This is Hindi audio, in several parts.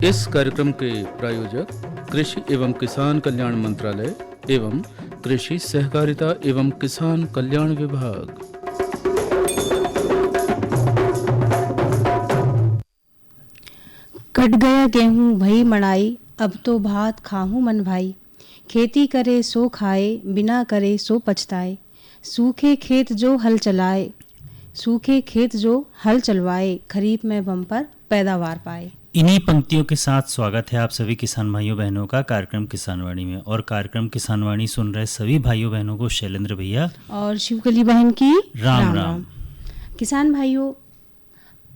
इस कार्यक्रम के प्रायोजक कृषि एवं किसान कल्याण मंत्रालय एवं कृषि सहकारिता एवं किसान कल्याण विभाग। कट गया गेहूं भई मड़ाई, अब तो भात खाहूं मन भाई। खेती करे सो खाए, बिना करे सो पछताए। सूखे खेत जो हल चलवाए, खरीफ में बम्पर पैदावार पाए। इन्हीं पंक्तियों के साथ स्वागत है आप सभी किसान भाइयों बहनों का कार्यक्रम किसानवाणी में। और कार्यक्रम किसानवाणी सुन रहे सभी भाइयों बहनों को शैलेंद्र भैया और शिवकली बहन की राम राम। किसान भाइयों,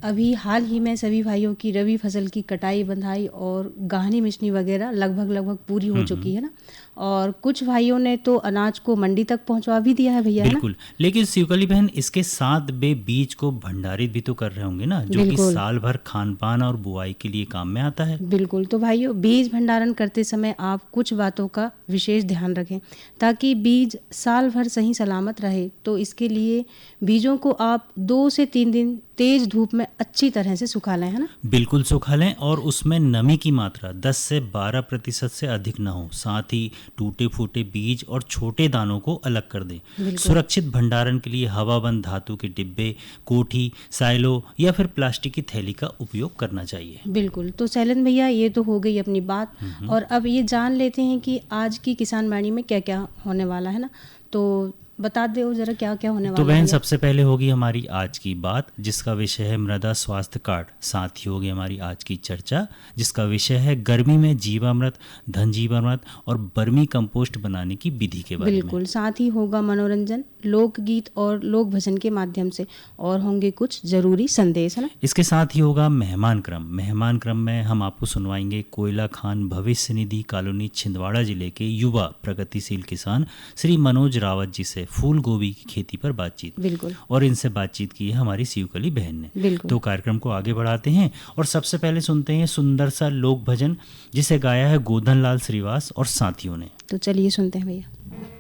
अभी हाल ही में सभी भाइयों की रबी फसल की कटाई बंधाई और गाहनी मिशनी वगैरह लगभग पूरी हो चुकी है ना। और कुछ भाइयों ने तो अनाज को मंडी तक पहुंचवा भी दिया है भैया, बिल्कुल। लेकिन शिवकली बहन, इसके साथ वे बीज को भंडारित भी तो कर रहे होंगे ना, जो कि साल भर खान पान और बुआई के लिए काम में आता है। बिल्कुल। तो भाइयों, बीज भंडारण करते समय आप कुछ बातों का विशेष ध्यान रखें ताकि बीज साल भर सही सलामत रहे। तो इसके लिए बीजों को आप 2 से 3 दिन तेज धूप में अच्छी तरह से सुखा लें, है ना। बिल्कुल सुखा लें और उसमें नमी की मात्रा 10 से 12% से अधिक ना हो। साथ ही टूटे फूटे बीज और छोटे दानों को अलग कर दें। सुरक्षित भंडारण के लिए हवाबंद धातु के डिब्बे, कोठी, साइलो या फिर प्लास्टिक की थैली का उपयोग करना चाहिए। बिल्कुल। तो शैलेंद्र भैया, ये तो हो गई अपनी बात। और अब ये जान लेते हैं कि आज की किसान वाणी में क्या क्या होने वाला है ना। तो बता दो जरा क्या क्या होने वाला है। तो बहन, सबसे पहले होगी हमारी आज की बात, जिसका विषय है मृदा स्वास्थ्य कार्ड। साथ ही होगी हमारी आज की चर्चा, जिसका विषय है गर्मी में जीवामृत, धन जीवामृत और बर्मी कंपोस्ट बनाने की विधि के बारे में। बिल्कुल। साथ ही होगा मनोरंजन, लोकगीत और लोक भजन के माध्यम से, और होंगे कुछ जरूरी संदेश, है ना। इसके साथ ही होगा मेहमान क्रम में हम आपको सुनवाएंगे कोयला खान भविष्य निधि कॉलोनी छिंदवाड़ा जिले के युवा प्रगतिशील किसान श्री मनोज रावत जी से फूल गोभी की खेती पर बातचीत। बिल्कुल। और इनसे बातचीत की है हमारी शिवकली बहन ने। बिल्कुल। तो कार्यक्रम को आगे बढ़ाते हैं और सबसे पहले सुनते हैं सुंदर सा लोक भजन, जिसे गाया है गोधन लाल श्रीवास और साथियों ने। तो चलिए सुनते हैं भैया।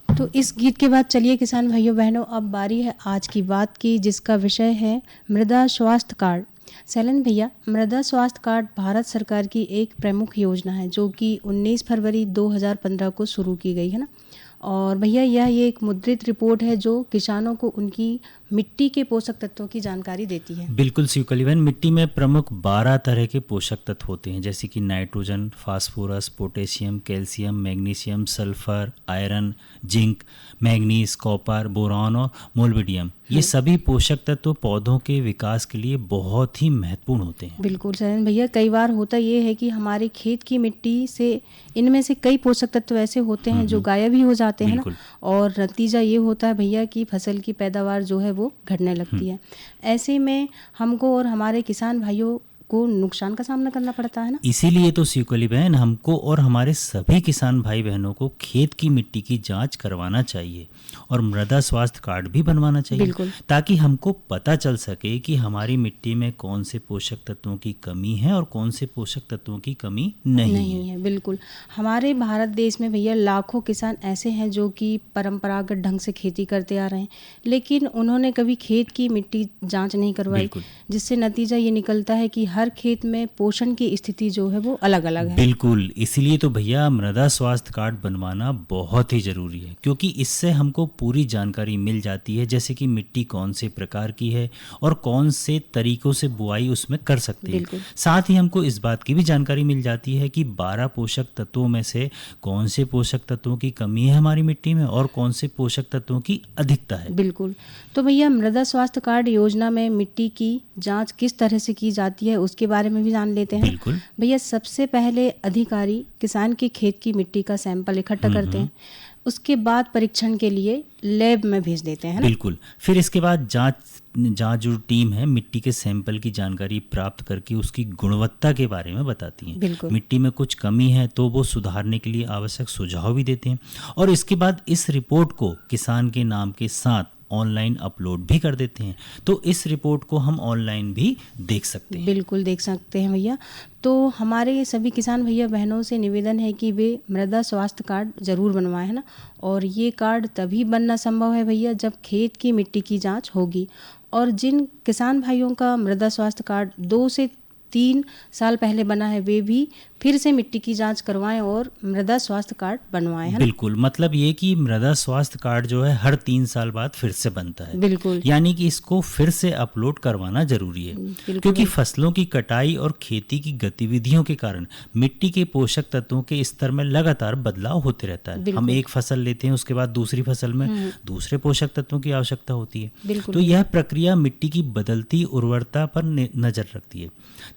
तो इस गीत के बाद चलिए किसान भाइयों बहनों, अब बारी है आज की बात की, जिसका विषय है मृदा स्वास्थ्य कार्ड। शैलेंद्र भैया, मृदा स्वास्थ्य कार्ड भारत सरकार की एक प्रमुख योजना है जो कि 19 फरवरी 2015 को शुरू की गई है ना। और भैया, ये एक मुद्रित रिपोर्ट है जो किसानों को उनकी मिट्टी के पोषक तत्वों की जानकारी देती है। बिल्कुल शिवकली बहन, मिट्टी में प्रमुख 12 तरह के पोषक तत्व होते हैं, जैसे कि nitrogen, phosphorus, potassium, calcium, magnesium, sulphur, iron, zinc, manganese, copper, boron और मोलिब्डेनम। ये सभी पोषक तत्व पौधों के विकास के लिए बहुत ही महत्वपूर्ण होते हैं। बिल्कुल शरण भैया, कई बार होता ये है कि हमारे खेत की मिट्टी से इनमें से कई पोषक तत्व ऐसे होते हैं जो गायब ही हो जाते हैं ना। और नतीजा ये होता है भैया कि फसल की पैदावार जो है वो घटने लगती है। ऐसे में हमको और हमारे किसान भाइयों को नुकसान का सामना करना पड़ता है ना। इसीलिए तो शिवकली बहन, हमको और हमारे सभी किसान भाई बहनों को खेत की मिट्टी की जांच करवाना चाहिए और मृदा स्वास्थ्य कार्ड भी बनवाना चाहिए, ताकि हमको पता चल सके कि हमारी मिट्टी में कौन से पोषक तत्वों की कमी है और कौन से पोषक तत्वों की कमी नहीं है। बिल्कुल। हमारे भारत देश में भैया लाखों किसान ऐसे हैं जो कि परंपरागत ढंग से खेती करते आ रहे हैं, लेकिन उन्होंने कभी खेत की मिट्टी जांच नहीं करवाई, जिससे नतीजा ये निकलता है कि हर खेत में पोषण की स्थिति जो है वो अलग अलग है। बिल्कुल। इसीलिए तो भैया मृदा स्वास्थ्य कार्ड बनवाना बहुत ही जरूरी है, क्योंकि इससे हमको पूरी जानकारी मिल जाती है, जैसे कि मिट्टी कौन से प्रकार की है और कौन से तरीकों से बुआई उसमें कर सकते हैं। साथ ही हमको इस बात की भी जानकारी मिल जाती है कि 12 पोषक तत्वों में से कौन से पोषक तत्वों की कमी है हमारी मिट्टी में और कौन से पोषक तत्वों की अधिकता है। बिल्कुल। तो भैया मृदा स्वास्थ्य कार्ड योजना में मिट्टी की जांच किस तरह से की जाती है उसके बारे में भी जान लेते हैं। बिल्कुल। भैया, सबसे पहले अधिकारी किसान के खेत की मिट्टी का सैंपल इकट्ठा करते हैं। उसके बाद परीक्षण के लिए लैब में भेज देते हैं, है ना? बिल्कुल। फिर इसके बाद जांच जो टीम है मिट्टी के सैंपल की जानकारी प्राप्त करके उसकी गुणवत्ता के बारे में बताती है। बिल्कुल। मिट्टी में कुछ कमी है तो वो सुधारने के लिए आवश्यक सुझाव भी देते हैं और इसके बाद इस रिपोर्ट को किसान के नाम के साथ ऑनलाइन अपलोड भी कर देते हैं। तो इस रिपोर्ट को हम ऑनलाइन भी देख सकते हैं। बिल्कुल देख सकते हैं भैया। तो हमारे सभी किसान भैया बहनों से निवेदन है कि वे मृदा स्वास्थ्य कार्ड जरूर बनवाएं, है ना? और ये कार्ड तभी बनना संभव है भैया जब खेत की मिट्टी की जांच होगी। और जिन किसान भाइयों का मृदा स्वास्थ्य कार्ड 2 से 3 साल पहले बना है वे भी फिर से मिट्टी की जांच करवाएं और मृदा स्वास्थ्य कार्ड बनवाएं, है ना? बिल्कुल, मतलब ये कि मृदा स्वास्थ्य कार्ड जो है हर 3 साल बाद फिर से बनता है। बिल्कुल। यानी कि इसको फिर से अपलोड करवाना जरूरी है, क्योंकि फसलों की कटाई और खेती की गतिविधियों के कारण मिट्टी के पोषक तत्वों के स्तर में लगातार बदलाव होते रहता है। हम एक फसल लेते हैं, उसके बाद दूसरी फसल में दूसरे पोषक तत्वों की आवश्यकता होती है। तो यह प्रक्रिया मिट्टी की बदलती उर्वरता पर नजर रखती है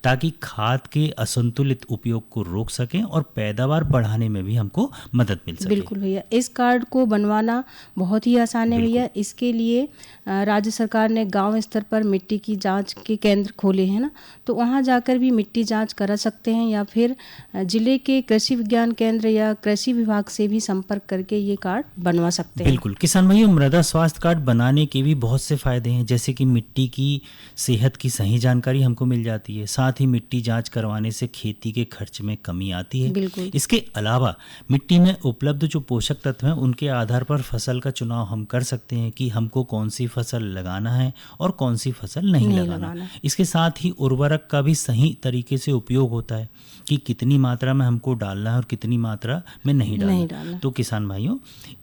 ताकि खाद के असंतुलित उपयोग को रोक सकें और पैदावार बढ़ाने में भी हमको मदद मिल सके। बिल्कुल भैया, इस कार्ड को बनवाना बहुत ही आसान है भैया। इसके लिए राज्य सरकार ने गांव स्तर पर मिट्टी की जांच के केंद्र खोले हैं ना, तो वहां जाकर भी मिट्टी जांच करा सकते हैं या फिर जिले के कृषि विज्ञान केंद्र या कृषि विभाग से भी संपर्क करके ये कार्ड बनवा सकते हैं। बिल्कुल किसान भाइयों, मृदा स्वास्थ्य कार्ड बनाने के भी बहुत से फायदे हैं, जैसे कि मिट्टी की सेहत की सही जानकारी हमको मिल जाती है। साथ ही मिट्टी जांच करवाने से खेती के खर्च में कमी आती है। बिल्कुल। इसके अलावा मिट्टी में उपलब्ध जो पोषक तत्व हैं उनके आधार पर फसल का चुनाव हम कर सकते हैं कि हमको कौन सी फसल लगाना है और कौन सी फसल नहीं लगाना। इसके साथ ही उर्वरक का भी सही तरीके से उपयोग होता है कि कितनी मात्रा में हमको डालना है और कितनी मात्रा में नहीं डालना। तो किसान भाइयों,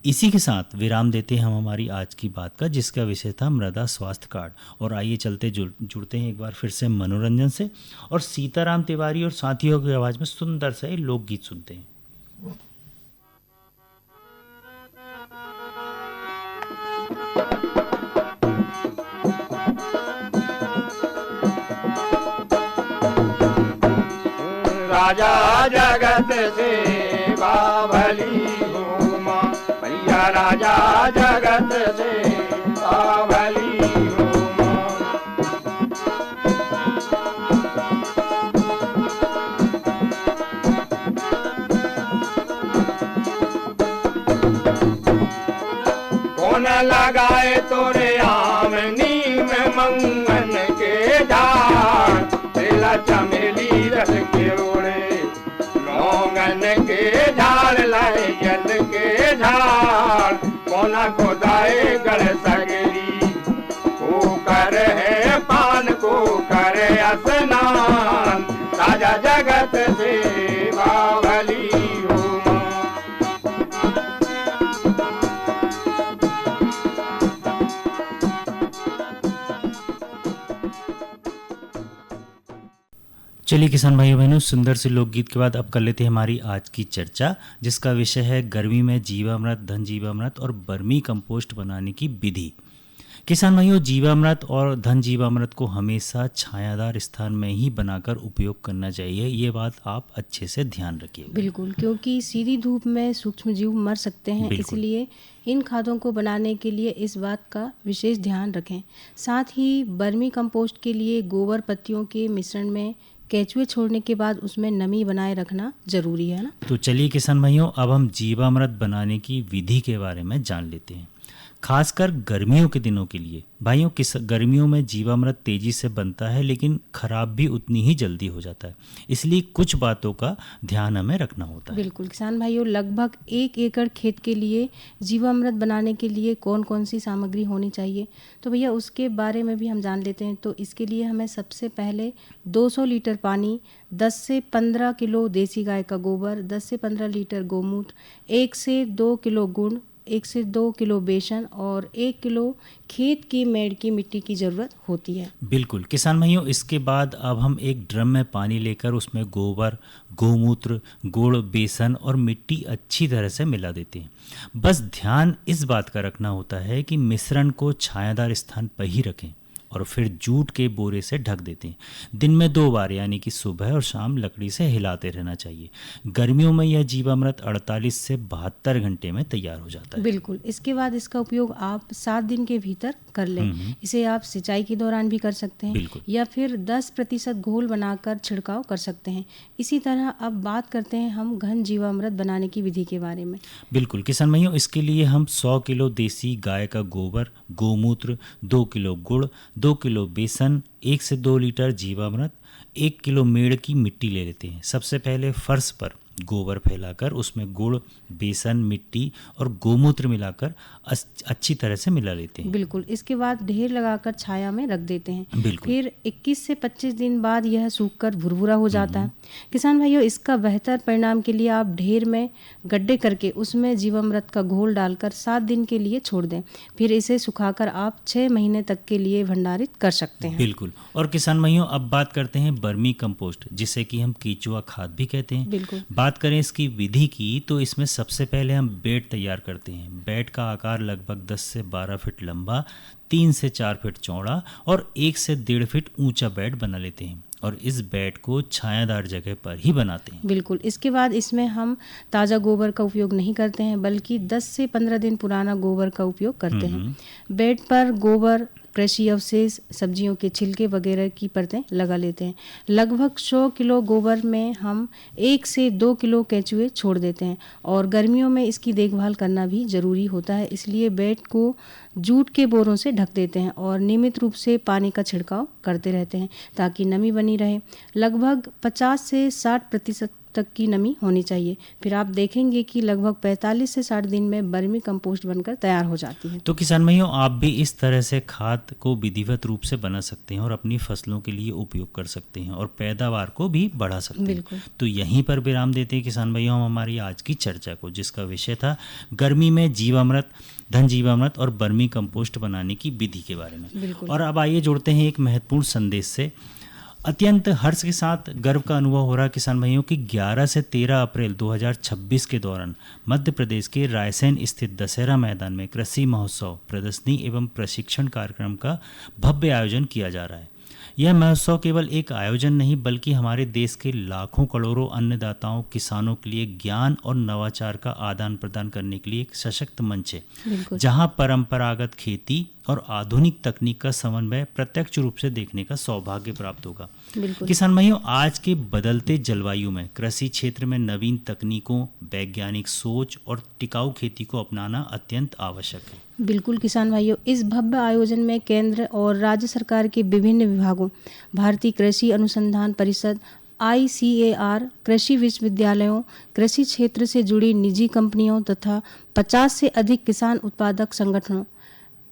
इसी के साथ विराम देते हैं हम हमारी आज की बात का, जिसका विषय था मृदा स्वास्थ्य कार्ड। और आइए चलते जुड़ते हैं एक बार फिर से मनोरंजन से और सीताराम तिवारी और साथियों की आवाज में सुंदर से लोकगीत सुनते हैं। राजा जगत से बावली घूमा, भैया राजा जगत से बावली घूमा। कौन लगाए तोरे आमनी में मंगन के झाड़, तेला चमेली रस के के झाड़ लाए जल के झाड़, कोना खोदाए गढ़ सगरी को कर है पान को करे स्नान, राजा जगत से बावली घूमा। चलिए किसान भाइयों बहनों, सुंदर से लोकगीत के बाद अब कर लेते हैं हमारी आज की चर्चा, जिसका विषय है गर्मी में जीवामृत, धन जीवामृत और बर्मी कंपोस्ट बनाने की विधि। किसान भाइयों, जीवामृत और धन जीवामृत को हमेशा छायादार स्थान में ही बनाकर उपयोग करना चाहिए। ये बात आप अच्छे से ध्यान रखिए। बिल्कुल, क्योंकि सीधी धूप में सूक्ष्म जीव मर सकते हैं, इसलिए इन खादों को बनाने के लिए इस बात का विशेष ध्यान रखें। साथ ही बर्मी कंपोस्ट के लिए गोबर पत्तियों के मिश्रण में केचुए छोड़ने के बाद उसमें नमी बनाए रखना जरूरी है ना। तो चलिए किसान भाइयों, अब हम जीवामृत बनाने की विधि के बारे में जान लेते हैं। खासकर गर्मियों के दिनों के लिए भाइयों, गर्मियों में जीवामृत तेजी से बनता है लेकिन खराब भी उतनी ही जल्दी हो जाता है, इसलिए कुछ बातों का ध्यान हमें रखना होता है। बिल्कुल किसान भाइयों, लगभग 1 एकड़ खेत के लिए जीवामृत बनाने के लिए कौन कौन सी सामग्री होनी चाहिए, तो भैया उसके बारे में भी हम जान लेते हैं। तो इसके लिए हमें सबसे पहले 200 लीटर पानी, 10 से 15 किलो देसी गाय का गोबर, 10 से 15 लीटर गोमूत्र, 1 से 2 किलो गुड़, 1 से 2 किलो बेसन और 1 किलो खेत की मेड़ की मिट्टी की ज़रूरत होती है। बिल्कुल किसान भाइयों, इसके बाद अब हम एक ड्रम में पानी लेकर उसमें गोबर, गोमूत्र, गुड़, बेसन और मिट्टी अच्छी तरह से मिला देते हैं। बस ध्यान इस बात का रखना होता है कि मिश्रण को छायादार स्थान पर ही रखें और फिर जूट के बोरे से ढक देते हैं। दिन में 2 बार यानी कि सुबह और शाम लकड़ी से हिलाते रहना चाहिए। गर्मियों में यह जीवामृत 48 से 72 घंटे में तैयार हो जाता है। बिल्कुल। इसके बाद इसका उपयोग आप 7 दिन के भीतर कर लें। इसे आप सिंचाई के दौरान भी कर सकते हैं या फिर 10% घोल बनाकर छिड़काव कर सकते हैं। इसी तरह अब बात करते हैं हम घन जीवामृत बनाने की विधि के बारे में। बिल्कुल किसान भाइयों, इसके लिए हम 100 किलो देसी गाय का गोबर, गोमूत्र, 2 किलो गुड़, 2 किलो बेसन, 1 से 2 लीटर जीवामृत, 1 किलो मेड़ की मिट्टी ले लेते हैं। सबसे पहले फर्श पर गोबर फैलाकर उसमें गुड़, बेसन, मिट्टी और गोमूत्र मिलाकर अच्छी तरह से मिला लेते हैं। बिल्कुल। इसके बाद ढेर लगाकर छाया में रख देते हैं। बिल्कुल। फिर 21 से 25 दिन बाद यह सूखकर भुरभुरा हो जाता है। किसान भाइयों, इसका बेहतर परिणाम के लिए आप ढेर में गड्ढे करके उसमें जीवामृत का घोल डालकर 7 दिन के लिए छोड़ दें। फिर इसे सुखाकर आप 6 महीने तक के लिए भंडारित कर सकते हैं। बिल्कुल। और किसान भाइयों, अब बात करते हैं बर्मी कंपोस्ट, जिसे कि हम कीचुआ खाद भी कहते हैं। बिल्कुल। बात करें इसकी विधि की तो इसमें सबसे पहले हम बेड तैयार करते हैं। बेड का आकार लगभग 10 से 12 फीट लंबा, 3 से 4 फीट चौड़ा और 1 से 1.5 फीट ऊंचा बेड बना लेते हैं और इस बेड को छायादार जगह पर ही बनाते हैं। बिल्कुल। इसके बाद इसमें हम ताज़ा गोबर का उपयोग नहीं करते हैं, बल्कि 10 से 15 दिन पुराना गोबर का उपयोग करते हैं। बेड पर गोबर, कृषि अवशेष, सब्जियों के छिलके वगैरह की परतें लगा लेते हैं। लगभग 100 किलो गोबर में हम 1 से 2 किलो केंचुए छोड़ देते हैं और गर्मियों में इसकी देखभाल करना भी ज़रूरी होता है। इसलिए बेड को जूट के बोरों से ढक देते हैं और नियमित रूप से पानी का छिड़काव करते रहते हैं ताकि नमी बनी रहे। लगभग 50 से 60% तक की नमी होनी चाहिए। फिर आप देखेंगे कि लगभग 45 से 60 दिन में बर्मी कंपोस्ट बनकर तैयार हो जाती है। तो किसान भाइयों, आप भी इस तरह से खाद को विधिवत रूप से बना सकते हैं और अपनी फसलों के लिए उपयोग कर सकते हैं और पैदावार को भी बढ़ा सकते हैं। तो यहीं पर विराम देते हैं किसान भाइयों हम हमारी आज की चर्चा को, जिसका विषय था गर्मी में जीवामृत, धन जीवामृत और बर्मी कंपोस्ट बनाने की विधि के बारे में। और अब आइए जुड़ते हैं एक महत्वपूर्ण संदेश से। अत्यंत हर्ष के साथ गर्व का अनुभव हो रहा है किसान भाइयों की 11 से 13 अप्रैल 2026 के दौरान मध्य प्रदेश के रायसेन स्थित दशहरा मैदान में कृषि महोत्सव, प्रदर्शनी एवं प्रशिक्षण कार्यक्रम का भव्य आयोजन किया जा रहा है। यह महोत्सव केवल एक आयोजन नहीं बल्कि हमारे देश के लाखों करोड़ों अन्नदाताओं, किसानों के लिए ज्ञान और नवाचार का आदान प्रदान करने के लिए एक सशक्त मंच है, जहां परंपरागत खेती और आधुनिक तकनीक का समन्वय प्रत्यक्ष रूप से देखने का सौभाग्य प्राप्त होगा। किसान भाइयों, आज के बदलते जलवायु में कृषि क्षेत्र में नवीन तकनीकों, वैज्ञानिक सोच और टिकाऊ खेती को अपनाना अत्यंत आवश्यक है। बिल्कुल किसान भाइयों, इस भव्य आयोजन में केंद्र और राज्य सरकार के विभिन्न विभागों, भारतीय कृषि अनुसंधान परिषद, ICAR, कृषि विश्वविद्यालयों, कृषि क्षेत्र से जुड़ी निजी कंपनियों तथा 50 से अधिक किसान उत्पादक संगठनों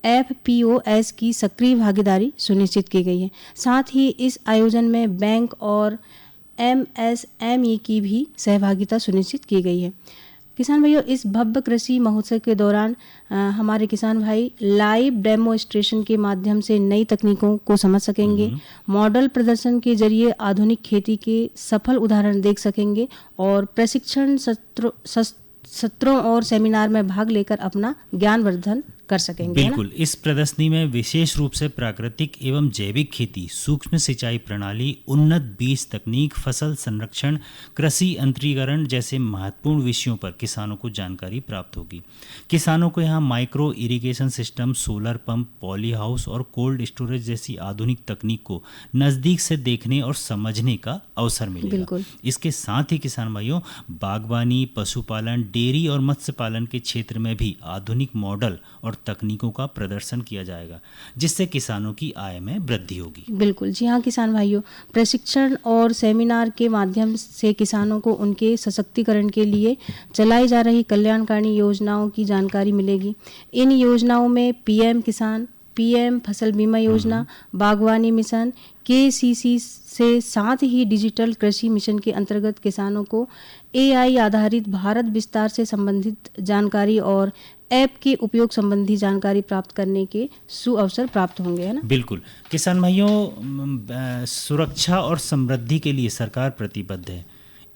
FPOs की सक्रिय भागीदारी सुनिश्चित की गई है। साथ ही इस आयोजन में बैंक और MSME की भी सहभागिता सुनिश्चित की गई है। किसान भाइयों, इस भव्य कृषि महोत्सव के दौरान हमारे किसान भाई लाइव डेमोन्स्ट्रेशन के माध्यम से नई तकनीकों को समझ सकेंगे, मॉडल प्रदर्शन के जरिए आधुनिक खेती के सफल उदाहरण देख सकेंगे और प्रशिक्षण सत्रों और सेमिनार में भाग लेकर अपना ज्ञानवर्धन कर सकेंगे। बिल्कुल। इस प्रदर्शनी में विशेष रूप से प्राकृतिक एवं जैविक खेती, सूक्ष्म सिंचाई प्रणाली, उन्नत बीज तकनीक, फसल संरक्षण, कृषि यंत्रीकरण जैसे महत्वपूर्ण विषयों पर किसानों को जानकारी प्राप्त होगी। किसानों को यहाँ micro irrigation system, solar pump, poly house और कोल्ड स्टोरेज जैसी आधुनिक तकनीक को नज़दीक से देखने और समझने का अवसर मिलेगा। इसके साथ ही किसान भाइयों, बागवानी, पशुपालन, डेयरी और मत्स्य पालन के क्षेत्र में भी आधुनिक मॉडल और तकनीकों का प्रदर्शन किया जाएगा, जिससे किसानों की आय में वृद्धि होगी। बिल्कुल जी हाँ किसान भाइयों, प्रशिक्षण और सेमिनार के माध्यम से किसानों को उनके सशक्तिकरण के लिए चलाई जा रही कल्याणकारी योजनाओं की जानकारी मिलेगी। इन योजनाओं में PM किसान, PM फसल बीमा योजना, बागवानी मिशन, KCC से साथ ही डिजिटल कृषि मिशन के अंतर्गत किसानों को AI आधारित भारत विस्तार से संबंधित जानकारी और ऐप के उपयोग संबंधी जानकारी प्राप्त करने के सुअवसर प्राप्त होंगे, है ना। बिल्कुल किसान भाइयों, सुरक्षा और समृद्धि के लिए सरकार प्रतिबद्ध है।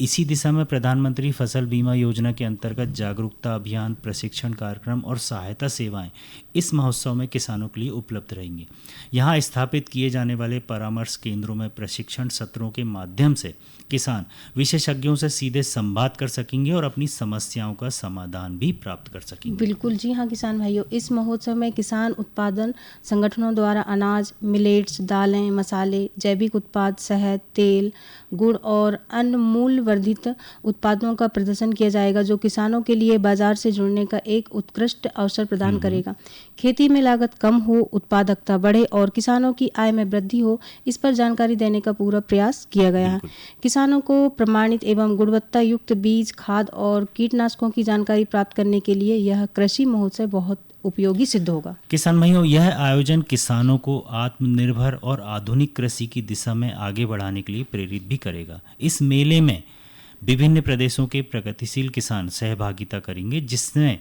इसी दिशा में प्रधानमंत्री फसल बीमा योजना के अंतर्गत जागरूकता अभियान, प्रशिक्षण कार्यक्रम और सहायता सेवाएं इस महोत्सव में किसानों के लिए उपलब्ध रहेंगी। यहाँ स्थापित किए जाने वाले परामर्श केंद्रों में प्रशिक्षण सत्रों के माध्यम से किसान विशेषज्ञों से सीधे संवाद कर सकेंगे और अपनी समस्याओं का समाधान भी प्राप्त कर सकेंगे। बिल्कुल जी हाँ किसान भाइयों, इस महोत्सव में किसान उत्पादन संगठनों द्वारा अनाज, मिलेट्स, दालें, मसाले, जैविक उत्पाद, शहद, तेल, गुड़ और अन्य मूल्य वर्धित उत्पादों का प्रदर्शन किया जाएगा, जो किसानों के लिए बाजार से जुड़ने का एक उत्कृष्ट अवसर प्रदान करेगा। खेती में लागत कम हो, उत्पादकता बढ़े और किसानों की आय में वृद्धि हो, इस पर जानकारी देने का पूरा प्रयास किया गया है। किसानों को प्रमाणित एवं गुणवत्ता युक्त बीज, खाद और कीटनाशकों की जानकारी प्राप्त करने के लिए यह कृषि महोत्सव बहुत उपयोगी सिद्ध होगा। किसान भाइयों, यह आयोजन किसानों को आत्मनिर्भर और आधुनिक कृषि की दिशा में आगे बढ़ाने के लिए प्रेरित भी करेगा। इस मेले में विभिन्न प्रदेशों के प्रगतिशील किसान सहभागिता करेंगे, जिसमें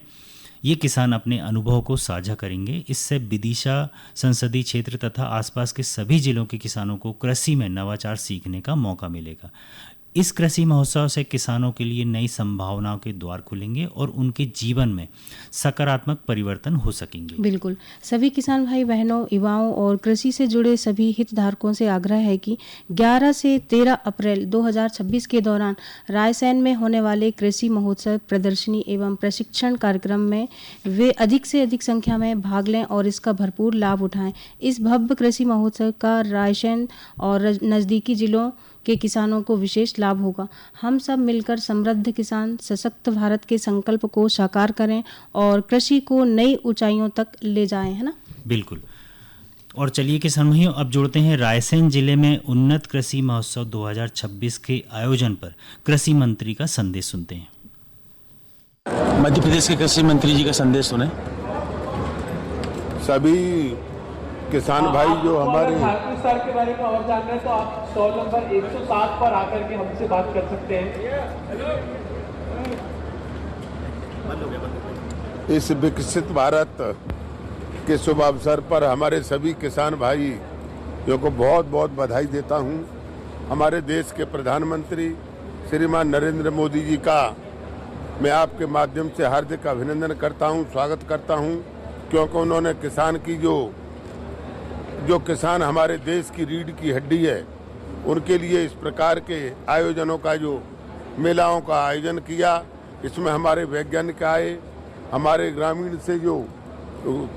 ये किसान अपने अनुभव को साझा करेंगे। इससे विदिशा संसदीय क्षेत्र तथा आसपास के सभी जिलों के किसानों को कृषि में नवाचार सीखने का मौका मिलेगा। इस कृषि महोत्सव से किसानों के लिए नई संभावनाओं के द्वार खुलेंगे और उनके जीवन में सकारात्मक परिवर्तन हो सकेंगे। बिल्कुल, सभी किसान भाई बहनों, युवाओं और कृषि से जुड़े सभी हितधारकों से आग्रह है कि 11 से 13 अप्रैल 2026 के दौरान रायसेन में होने वाले कृषि महोत्सव, प्रदर्शनी एवं प्रशिक्षण कार्यक्रम में वे अधिक से अधिक संख्या में भाग लें और इसका भरपूर लाभ उठाएं। इस भव्य कृषि महोत्सव का रायसेन और नज़दीकी जिलों के किसानों को विशेष लाभ होगा। हम सब मिलकर समृद्ध किसान, सशक्त भारत के संकल्प को साकार करें और कृषि को नई ऊंचाइयों तक ले जाएं, है ना? बिल्कुल। और चलिए किसान भाइयों, अब जुड़ते हैं रायसेन जिले में उन्नत कृषि महोत्सव 2026 के आयोजन पर कृषि मंत्री का संदेश सुनते हैं। मध्य प्रदेश के कृषि मंत्री जी का संदेश सुने। सभी किसान भाई जो हमारे भारतीय स्तर के बारे में और जानना है तो आप 100 नंबर 107 पर आकर के हमसे बात कर सकते हैं। इस विकसित भारत के शुभ अवसर पर हमारे सभी किसान भाइयों को बहुत बहुत बधाई देता हूं। हमारे देश के प्रधानमंत्री श्रीमान नरेंद्र मोदी जी का मैं आपके माध्यम से हार्दिक अभिनंदन करता हूं, स्वागत करता हूं, क्योंकि उन्होंने किसान की जो किसान हमारे देश की रीढ़ की हड्डी है, उनके लिए इस प्रकार के आयोजनों का, जो मेलाओं का आयोजन किया। इसमें हमारे वैज्ञानिक आए, हमारे ग्रामीण से जो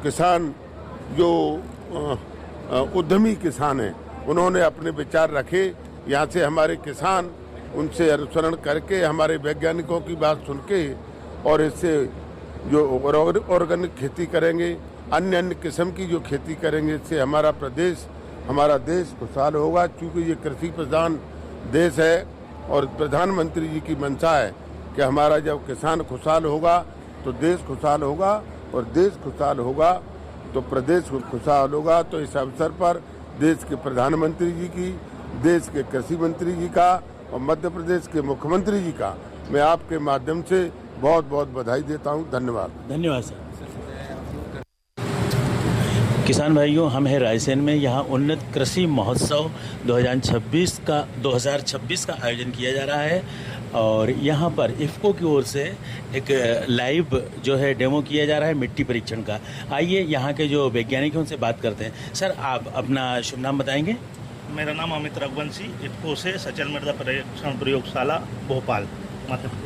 किसान, जो उद्यमी किसान हैं, उन्होंने अपने विचार रखे। यहाँ से हमारे किसान उनसे अनुसरण करके, हमारे वैज्ञानिकों की बात सुन के और इससे जो ऑर्गेनिक खेती करेंगे, अन्य किस्म की जो खेती करेंगे, इससे हमारा प्रदेश, हमारा देश खुशहाल होगा। क्योंकि ये कृषि प्रधान देश है और प्रधानमंत्री जी की मंशा है कि हमारा जब किसान खुशहाल होगा तो देश खुशहाल होगा और देश खुशहाल होगा तो प्रदेश खुशहाल होगा। तो इस अवसर पर देश के प्रधानमंत्री जी की, देश के कृषि मंत्री जी का और मध्य प्रदेश के मुख्यमंत्री जी का मैं आपके माध्यम से बहुत बहुत बधाई देता हूँ। धन्यवाद। धन्यवाद सर। किसान भाइयों, हम हैं रायसेन में। यहाँ उन्नत कृषि महोत्सव 2026 का आयोजन किया जा रहा है और यहाँ पर इफ़को की ओर से एक लाइव जो है डेमो किया जा रहा है मिट्टी परीक्षण का। आइए यहाँ के जो वैज्ञानिक हैं उनसे बात करते हैं। सर, आप अपना शुभ नाम बताएंगे? मेरा नाम अमित रघुवंशी, इफ़को से सचल मृदा परीक्षण प्रयोगशाला भोपाल।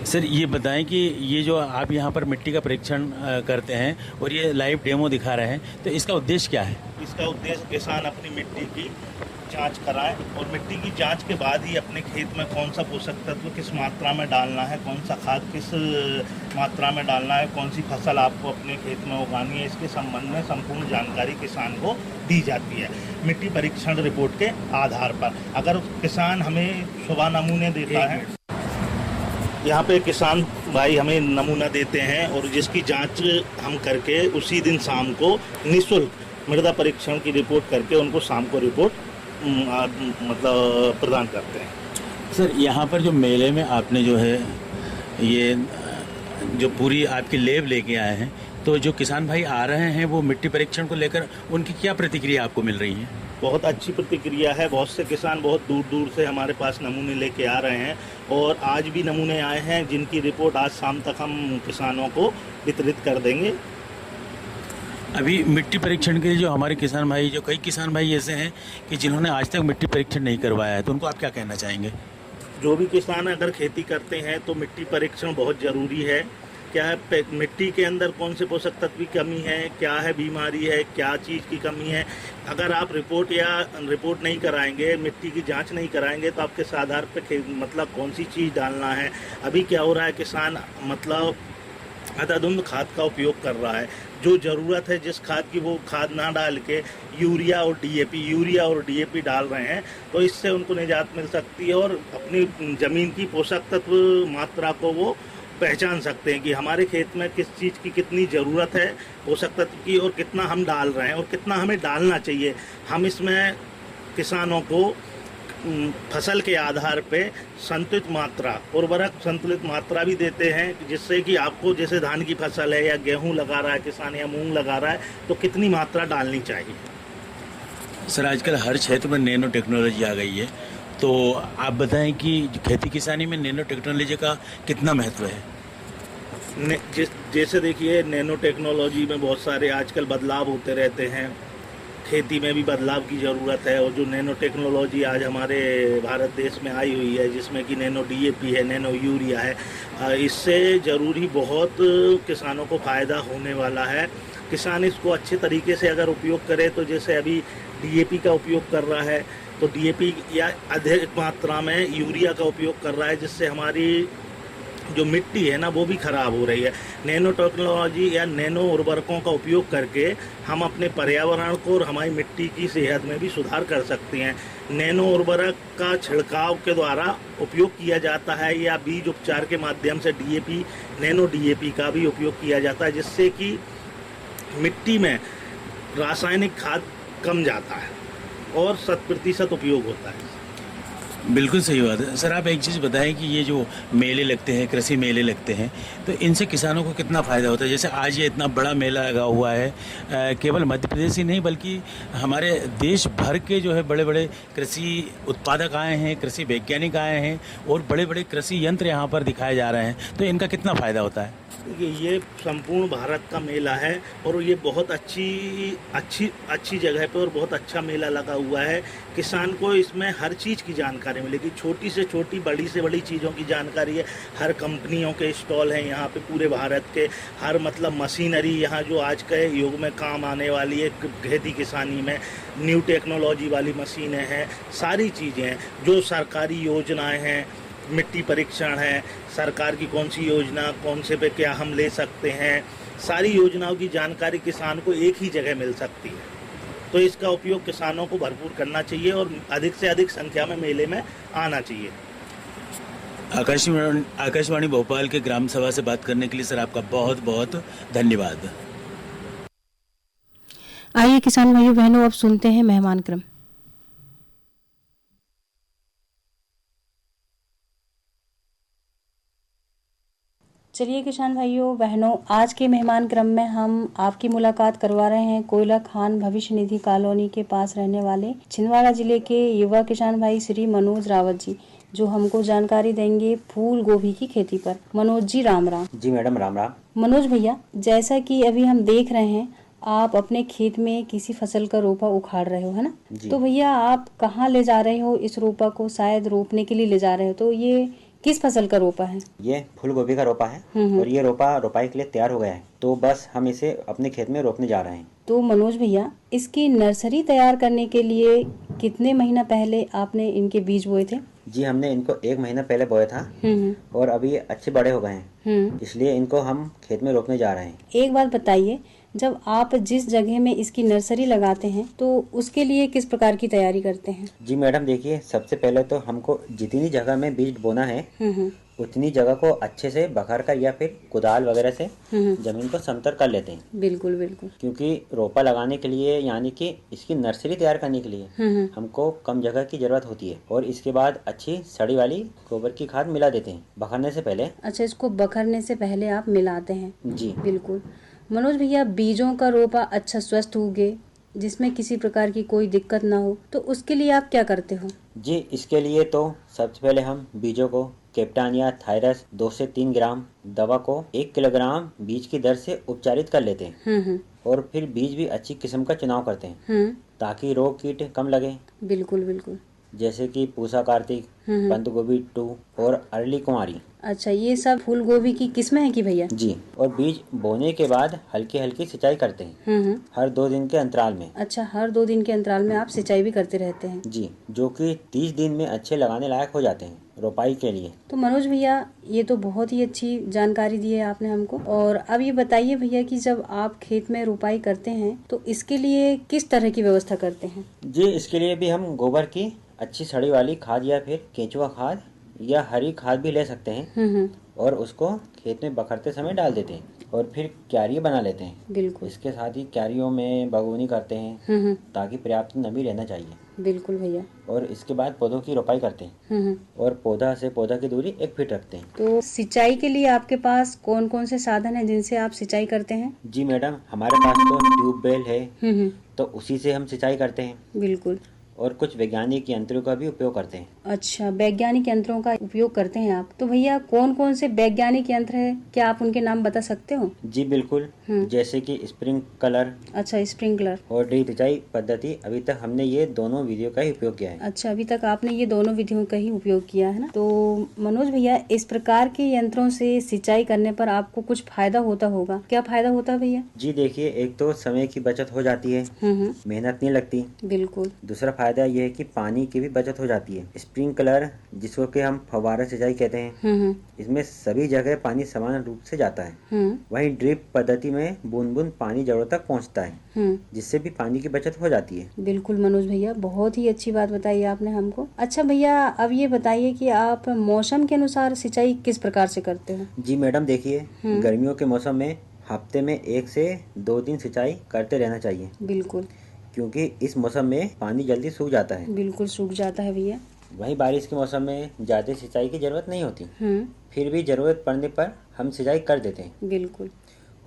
सर, ये बताएं कि ये जो आप यहाँ पर मिट्टी का परीक्षण करते हैं और ये लाइव डेमो दिखा रहे हैं, तो इसका उद्देश्य क्या है? इसका उद्देश्य किसान अपनी मिट्टी की जांच कराएं और मिट्टी की जांच के बाद ही अपने खेत में कौन सा पोषक तत्व किस मात्रा में डालना है, कौन सा खाद किस मात्रा में डालना है, कौन सी फसल आपको अपने खेत में उगानी है, इसके संबंध में संपूर्ण जानकारी किसान को दी जाती है मिट्टी परीक्षण रिपोर्ट के आधार पर। अगर किसान हमें सुबह नमूने देता है, यहाँ पे किसान भाई हमें नमूना देते हैं और जिसकी जांच हम करके उसी दिन शाम को निःशुल्क मृदा परीक्षण की रिपोर्ट करके उनको शाम को रिपोर्ट मतलब प्रदान करते हैं। सर, यहाँ पर जो मेले में आपने जो है ये जो पूरी आपकी लैब लेके आए हैं, तो जो किसान भाई आ रहे हैं वो मिट्टी परीक्षण को लेकर उनकी क्या प्रतिक्रिया आपको मिल रही है? बहुत अच्छी प्रतिक्रिया है। बहुत से किसान बहुत दूर दूर से हमारे पास नमूने लेके आ रहे हैं और आज भी नमूने आए हैं जिनकी रिपोर्ट आज शाम तक हम किसानों को वितरित कर देंगे। अभी मिट्टी परीक्षण के लिए जो हमारे किसान भाई, जो कई किसान भाई ऐसे हैं कि जिन्होंने आज तक मिट्टी परीक्षण नहीं करवाया है, तो उनको आप क्या कहना चाहेंगे? जो भी किसान अगर खेती करते हैं तो मिट्टी परीक्षण बहुत ज़रूरी है। क्या है मिट्टी के अंदर कौन से पोषक तत्व की कमी है, क्या है बीमारी है, क्या चीज़ की कमी है। अगर आप रिपोर्ट नहीं कराएंगे, मिट्टी की जांच नहीं कराएंगे तो आप किस आधार पे मतलब कौन सी चीज़ डालना है। अभी क्या हो रहा है, किसान मतलब अंधाधुंध खाद का उपयोग कर रहा है। जो ज़रूरत है जिस खाद की, वो खाद ना डाल के यूरिया और डीएपी डाल रहे हैं, तो इससे उनको निजात मिल सकती है और अपनी ज़मीन की पोषक तत्व मात्रा को वो पहचान सकते हैं कि हमारे खेत में किस चीज़ की कितनी ज़रूरत है पोषक तत्व की और कितना हम डाल रहे हैं और कितना हमें डालना चाहिए। हम इसमें किसानों को फसल के आधार पे संतुलित मात्रा, उर्वरक संतुलित मात्रा भी देते हैं, जिससे कि आपको जैसे धान की फसल है या गेहूं लगा रहा है किसान या मूंग लगा रहा है तो कितनी मात्रा डालनी चाहिए। सर, आजकल हर क्षेत्र में नैनो टेक्नोलॉजी आ गई है, तो आप बताएं कि खेती किसानी में नैनो टेक्नोलॉजी का कितना महत्व है? जैसे देखिए, नैनो टेक्नोलॉजी में बहुत सारे आजकल बदलाव होते रहते हैं। खेती में भी बदलाव की ज़रूरत है और जो नैनो टेक्नोलॉजी आज हमारे भारत देश में आई हुई है, जिसमें कि नैनो डीएपी है, नैनो यूरिया है, इससे ज़रूरी बहुत किसानों को फ़ायदा होने वाला है। किसान इसको अच्छे तरीके से अगर उपयोग करे, तो जैसे अभी डीएपी का उपयोग कर रहा है तो डीएपी या अधिक मात्रा में यूरिया का उपयोग कर रहा है, जिससे हमारी जो मिट्टी है ना वो भी ख़राब हो रही है। नैनो टेक्नोलॉजी या नैनो उर्वरकों का उपयोग करके हम अपने पर्यावरण को और हमारी मिट्टी की सेहत में भी सुधार कर सकते हैं। नैनो उर्वरक का छिड़काव के द्वारा उपयोग किया जाता है या बीज उपचार के माध्यम से डीएपी, नैनो डीएपी का भी उपयोग किया जाता है, जिससे कि मिट्टी में रासायनिक खाद कम जाता है और 100% उपयोग होता है। बिल्कुल सही बात है। सर, आप एक चीज़ बताएं कि ये जो मेले लगते हैं, कृषि मेले लगते हैं, तो इनसे किसानों को कितना फ़ायदा होता है? जैसे आज ये इतना बड़ा मेला लगा हुआ है, केवल मध्य प्रदेश ही नहीं बल्कि हमारे देश भर के जो है बड़े बड़े कृषि उत्पादक आए हैं, कृषि वैज्ञानिक आए हैं और बड़े बड़े कृषि यंत्र यहाँ पर दिखाए जा रहे हैं, तो इनका कितना फ़ायदा होता है? ये संपूर्ण भारत का मेला है और ये बहुत अच्छी जगह पे और बहुत अच्छा मेला लगा हुआ है। किसान को इसमें हर चीज़ की जानकारी मिलेगी, छोटी से छोटी, बड़ी से बड़ी चीज़ों की जानकारी है। हर कंपनियों के स्टॉल हैं यहाँ पे पूरे भारत के। हर मतलब मशीनरी यहाँ जो आज के युग में काम आने वाली है खेती किसानी में, न्यू टेक्नोलॉजी वाली मशीनें हैं, सारी चीज़ें हैं। जो सरकारी योजनाएँ हैं, मिट्टी परीक्षण है, सरकार की कौन सी योजना, कौन से पे क्या हम ले सकते हैं, सारी योजनाओं की जानकारी किसान को एक ही जगह मिल सकती है। तो इसका उपयोग किसानों को भरपूर करना चाहिए और अधिक से अधिक संख्या में मेले में आना चाहिए। आकाशवाणी भोपाल के ग्राम सभा से बात करने के लिए सर आपका बहुत बहुत धन्यवाद। आइए किसान भाइयों बहनों, अब सुनते हैं मेहमान क्रम। चलिए किसान भाइयों बहनों, आज के मेहमान क्रम में हम आपकी मुलाकात करवा रहे हैं कोयला खान भविष्य निधि कॉलोनी के पास रहने वाले छिंदवाड़ा जिले के युवा किसान भाई श्री मनोज रावत जी, जो हमको जानकारी देंगे फूल गोभी की खेती पर। मनोज जी राम राम। जी मैडम राम राम। मनोज भैया, जैसा कि अभी हम देख रहे हैं आप अपने खेत में किसी फसल का रोपा उखाड़ रहे हो, है ना? तो भैया आप कहाँ ले जा रहे हो इस रोपा को? शायद रोपने के लिए ले जा रहे हो, तो ये किस फसल का रोपा है? ये फूल गोभी का रोपा है और ये रोपा रोपाई के लिए तैयार हो गया है, तो बस हम इसे अपने खेत में रोपने जा रहे हैं। तो मनोज भैया, इसकी नर्सरी तैयार करने के लिए कितने महीना पहले आपने इनके बीज बोए थे? जी हमने इनको 1 महीना पहले बोया था और अभी ये अच्छे बड़े हो गए हैं, इसलिए इनको हम खेत में रोपने जा रहे हैं। एक बात बताइए, जब आप जिस जगह में इसकी नर्सरी लगाते हैं तो उसके लिए किस प्रकार की तैयारी करते हैं? जी मैडम देखिए, सबसे पहले तो हमको जितनी जगह में बीज बोना है उतनी जगह को अच्छे से बखार कर या फिर कुदाल वगैरह से जमीन को समतल कर लेते हैं। बिल्कुल बिल्कुल। क्योंकि रोपा लगाने के लिए यानी कि इसकी नर्सरी तैयार करने के लिए हमको कम जगह की जरूरत होती है और इसके बाद अच्छी सड़ी वाली गोबर की खाद मिला देते हैं बखरने से पहले। अच्छा, इसको बखरने से पहले आप मिलाते हैं? जी बिल्कुल। मनोज भैया, बीजों का रोपा अच्छा स्वस्थ उगे जिसमें किसी प्रकार की कोई दिक्कत ना हो, तो उसके लिए आप क्या करते हो? जी, इसके लिए तो सबसे पहले हम बीजों को कैप्टानिया थायरस 2 से 3 ग्राम दवा को 1 किलोग्राम बीज की दर से उपचारित कर लेते हैं और फिर बीज भी अच्छी किस्म का चुनाव करते हैं ताकि रोग कीट कम लगे। बिल्कुल बिल्कुल। जैसे कि पूसा कार्तिक, बंद गोभी 2 और अरली कुमारी। अच्छा, ये सब फूल गोभी की किस्में हैं कि भैया? जी, और बीज बोने के बाद हल्की हल्की सिंचाई करते हैं हर 2 दिन के अंतराल में। अच्छा, हर 2 दिन के अंतराल में आप सिंचाई भी करते रहते हैं? जी, जो कि 30 दिन में अच्छे लगाने लायक हो जाते हैं रोपाई के लिए। तो मनोज भैया, ये तो बहुत ही अच्छी जानकारी दी है आपने हमको। और अब ये बताइए भैया कि जब आप खेत में रोपाई करते हैं तो इसके लिए किस तरह की व्यवस्था करते हैं? जी, इसके लिए भी हम गोबर की अच्छी सड़ी वाली खाद या फिर केंचुआ खाद या हरी खाद भी ले सकते हैं और उसको खेत में बखरते समय डाल देते हैं और फिर क्यारी बना लेते हैं। बिल्कुल। इसके साथ ही क्यारियों में बागवानी करते हैं ताकि पर्याप्त नमी रहना चाहिए। बिल्कुल भैया। और इसके बाद पौधों की रोपाई करते हैं और पौधा से पौधा की दूरी 1 फीट रखते हैं। तो सिंचाई के लिए आपके पास कौन कौन से साधन हैं जिनसे आप सिंचाई करते हैं? जी मैडम, हमारे पास तो ट्यूबवेल है तो उसी से हम सिंचाई करते हैं। बिल्कुल। और कुछ वैज्ञानिक यंत्रों का भी उपयोग करते हैं। अच्छा, वैज्ञानिक यंत्रों का उपयोग करते हैं आप। तो भैया कौन कौन से वैज्ञानिक यंत्र है, क्या आप उनके नाम बता सकते हो? जी बिल्कुल, जैसे कि स्प्रिंकलर। अच्छा, स्प्रिंकलर और ड्रिप सिंचाई पद्धति। अभी तक हमने ये दोनों विधियों का ही उपयोग किया है। अच्छा, अभी तक आपने ये दोनों विधियों का ही उपयोग किया है ना। तो मनोज भैया, इस प्रकार के यंत्रों से सिंचाई करने पर आपको कुछ फायदा होता होगा, क्या फायदा होता है भैया? जी देखिए, एक तो समय की बचत हो जाती है, मेहनत नहीं लगती। बिल्कुल। दूसरा फायदा ये है कि पानी की भी बचत हो जाती है। स्प्रिंकलर, जिसको कि हम फव्वारा सिंचाई कहते हैं, इसमें सभी जगह पानी समान रूप से जाता है। वहीं ड्रिप पद्धति में बूंद बूंद पानी जड़ों तक पहुंचता है, जिससे भी पानी की बचत हो जाती है। बिल्कुल मनोज भैया, बहुत ही अच्छी बात बताई आपने हमको। अच्छा भैया, अब ये बताइए कि आप मौसम के अनुसार सिंचाई किस प्रकार से करते हो? जी मैडम, देखिए गर्मियों के मौसम में हफ्ते में 1 से 2 दिन सिंचाई करते रहना चाहिए। बिल्कुल। क्योंकि इस मौसम में पानी जल्दी सूख जाता है। बिल्कुल सूख जाता है भैया। वहीं बारिश के मौसम में ज्यादा सिंचाई की जरूरत नहीं होती, फिर भी जरूरत पड़ने पर हम सिंचाई कर देते हैं। बिल्कुल।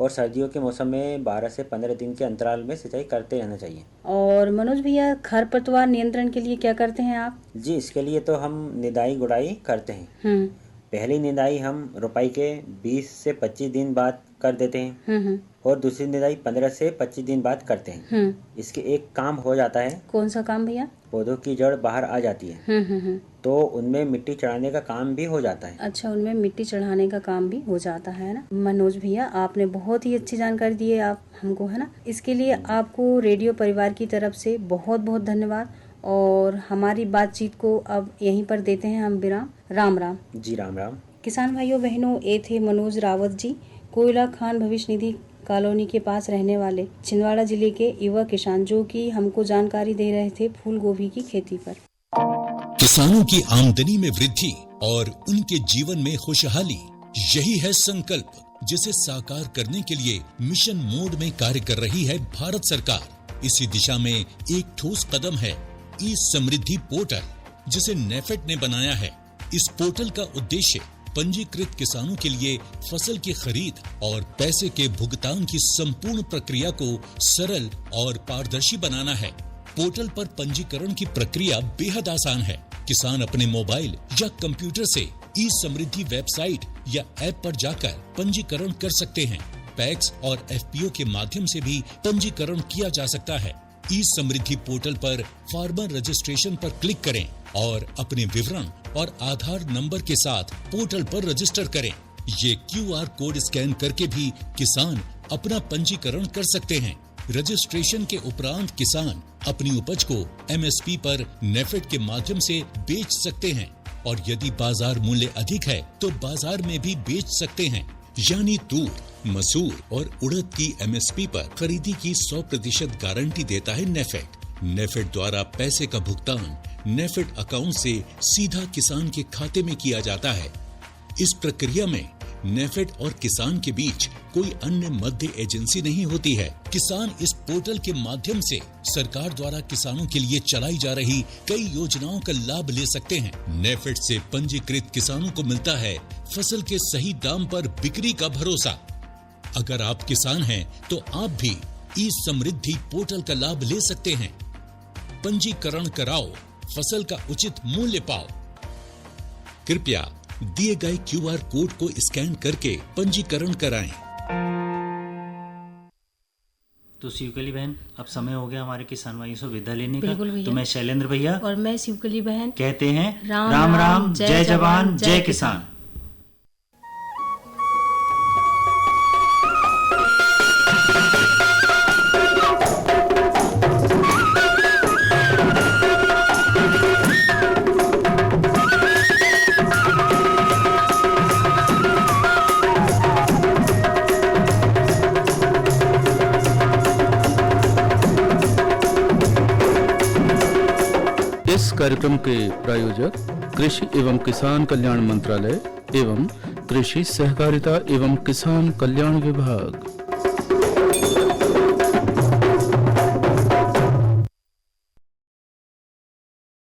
और सर्दियों के मौसम में 12 से 15 दिन के अंतराल में सिंचाई करते रहना चाहिए। और मनोज भैया, खरपतवार नियंत्रण के लिए क्या करते हैं आप? जी, इसके लिए तो हम निदाई गुड़ाई करते हैं। पहली निदाई हम रोपाई के 20 से 25 दिन बाद कर देते हैं और दूसरी निदाई 15 से 25 दिन बाद करते हैं। इसके एक काम हो जाता है। कौन सा काम भैया? पौधों की जड़ बाहर आ जाती है तो उनमें मिट्टी चढ़ाने का काम भी हो जाता है। अच्छा, उनमें मिट्टी चढ़ाने का काम भी हो जाता है ना। मनोज भैया, आपने बहुत ही अच्छी जानकारी दी है आप हमको, है ना। इसके लिए आपको रेडियो परिवार की तरफ से बहुत बहुत धन्यवाद। और हमारी बातचीत को अब यहीं पर देते हैं हम विराम। राम राम। जी राम राम। किसान भाइयों बहनों, ये थे मनोज रावत जी, कोयला खान भविष्य निधि कॉलोनी के पास रहने वाले छिंदवाड़ा जिले के युवा किसान, जो कि हमको जानकारी दे रहे थे फूल गोभी की खेती पर। किसानों की आमदनी में वृद्धि और उनके जीवन में खुशहाली, यही है संकल्प जिसे साकार करने के लिए मिशन मोड में कार्य कर रही है भारत सरकार। इसी दिशा में एक ठोस कदम है ई समृद्धि पोर्टल, जिसे नेफेड ने बनाया है। इस पोर्टल का उद्देश्य पंजीकृत किसानों के लिए फसल की खरीद और पैसे के भुगतान की संपूर्ण प्रक्रिया को सरल और पारदर्शी बनाना है। पोर्टल पर पंजीकरण की प्रक्रिया बेहद आसान है। किसान अपने मोबाइल या कंप्यूटर से ई समृद्धि वेबसाइट या ऐप पर जाकर पंजीकरण कर सकते हैं। पैक्स और एफपीओ के माध्यम से भी पंजीकरण किया जा सकता है। ई समृद्धि पोर्टल पर फार्मर रजिस्ट्रेशन पर क्लिक करें और अपने विवरण और आधार नंबर के साथ पोर्टल पर रजिस्टर करें। ये क्यूआर कोड स्कैन करके भी किसान अपना पंजीकरण कर सकते हैं। रजिस्ट्रेशन के उपरांत किसान अपनी उपज को एमएसपी पर नेफेड के माध्यम से बेच सकते हैं और यदि बाजार मूल्य अधिक है तो बाजार में भी बेच सकते हैं। यानी तूर, मसूर और उड़द की एमएसपी पर खरीदी की 100% गारंटी देता है नेफेड। नेफेड द्वारा पैसे का भुगतान नेफेड अकाउंट से सीधा किसान के खाते में किया जाता है। इस प्रक्रिया में नेफेड और किसान के बीच कोई अन्य मध्य एजेंसी नहीं होती है। किसान इस पोर्टल के माध्यम से सरकार द्वारा किसानों के लिए चलाई जा रही कई योजनाओं का लाभ ले सकते हैं। नेफेड से पंजीकृत किसानों को मिलता है फसल के सही दाम पर बिक्री का भरोसा। अगर आप किसान हैं तो आप भी ई समृद्धि पोर्टल का लाभ ले सकते हैं। पंजीकरण कराओ, फसल का उचित मूल्य पाओ। कृपया दिए गए QR कोड को स्कैन करके पंजीकरण कराएं। तो शिवकली बहन, अब समय हो गया हमारे किसान भाइयों से विदा लेने का। बिल्कुल भैया। तो मैं शैलेंद्र भैया और मैं शिवकली बहन कहते हैं राम राम राम, राम, जय जय जवान, जवान, जय जय किसान। इस कार्यक्रम के प्रायोजक कृषि एवं किसान कल्याण मंत्रालय एवं कृषि सहकारिता एवं किसान कल्याण विभाग।